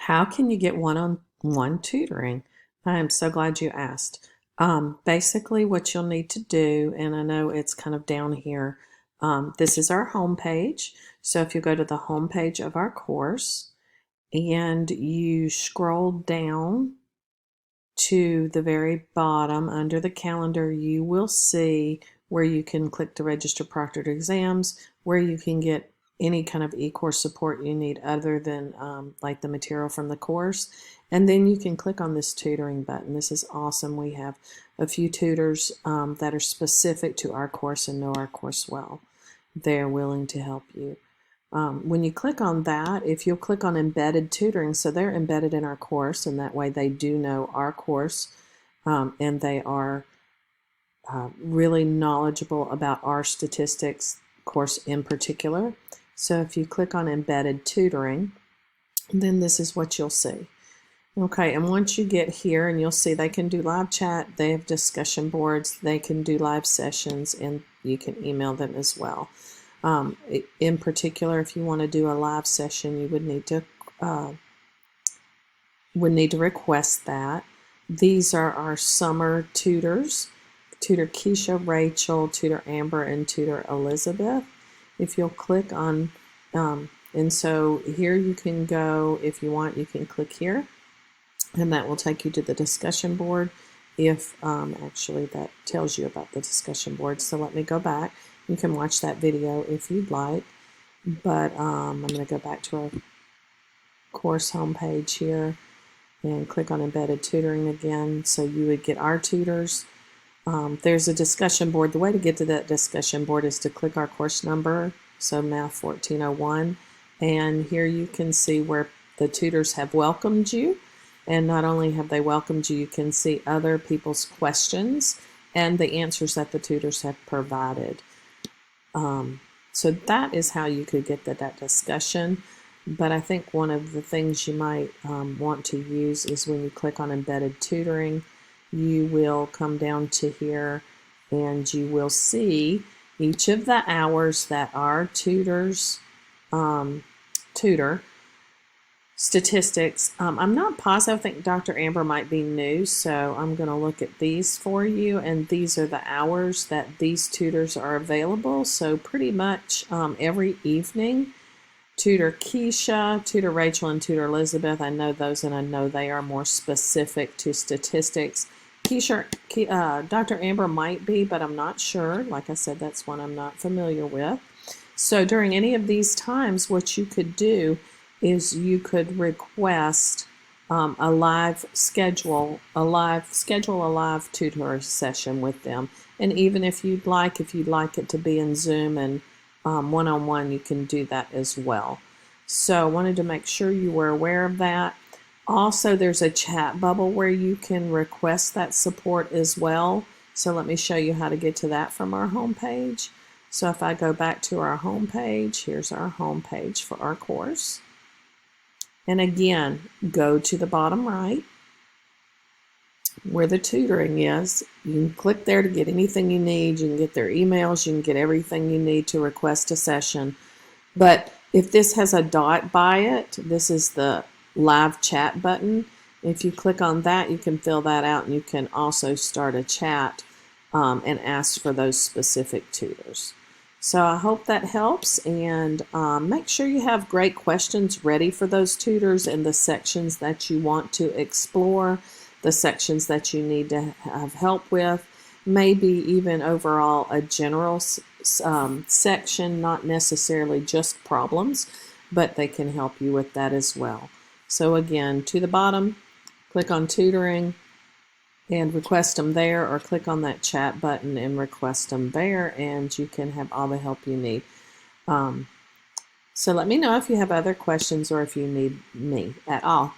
How can you get one-on-one tutoring? I am so glad you asked. Basically, what you'll need to do, and I know it's kind of down here, this is our home page. So if you go to the home page of our course and you scroll down to the very bottom under the calendar, you will see where you can click to register proctored exams, where you can get any kind of e-course support you need other than like the material from the course. And then you can click on this tutoring button. This is awesome. We have a few tutors that are specific to our course and know our course well. They're willing to help you. When you click on that, if you'll click on embedded tutoring, so they're embedded in our course, and that way they do know our course, and they are really knowledgeable about our statistics course in particular. So if you click on embedded tutoring, then this is what you'll see. Okay, and once you get here, and you'll see they can do live chat, they have discussion boards, they can do live sessions, and you can email them as well. In particular, if you want to do a live session, you would need to request that. These are our summer tutors: Tutor Keisha, Rachel, Tutor Amber, and Tutor Elizabeth. If you'll click on, and so here you can go, if you want, you can click here, and that will take you to the discussion board. If actually that tells you about the discussion board, so let me go back. You can watch that video if you'd like, but I'm going to go back to our course homepage here and click on embedded tutoring again. So you would get our tutors. There's a discussion board. The way to get to that discussion board is to click our course number, so Math 1401, and here you can see where the tutors have welcomed you. And not only have they welcomed you, you can see other people's questions and the answers that the tutors have provided. So that is how you could get that discussion. But I think one of the things you might want to use is when you click on embedded tutoring, you will come down to here and you will see each of the hours that our tutors tutor. Statistics. I'm not positive. I think Dr. Amber might be new, so I'm going to look at these for you, and these are the hours that these tutors are available. So pretty much every evening, Tutor Keisha, Tutor Rachel, and Tutor Elizabeth, I know those, and I know they are more specific to statistics. Dr. Amber might be, but I'm not sure. Like I said, that's one I'm not familiar with. So during any of these times, what you could do is you could request schedule a live tutor session with them. And even if you'd like it to be in Zoom and one-on-one, you can do that as well. So I wanted to make sure you were aware of that. Also, there's a chat bubble where you can request that support as well. So let me show you how to get to that from our home page. So if I go back to our home page, here's our home page for our course. And again, go to the bottom right where the tutoring is. You can click there to get anything you need. You can get their emails. You can get everything you need to request a session. But if this has a dot by it, this is the live chat button. If you click on that, you can fill that out, and you can also start a chat and ask for those specific tutors. So I hope that helps, and make sure you have great questions ready for those tutors in the sections that you want to explore, the sections that you need to have help with, maybe even overall a general section, not necessarily just problems, but they can help you with that as well. So again, to the bottom, click on tutoring and request them there, or click on that chat button and request them there, and you can have all the help you need. So let me know if you have other questions or if you need me at all.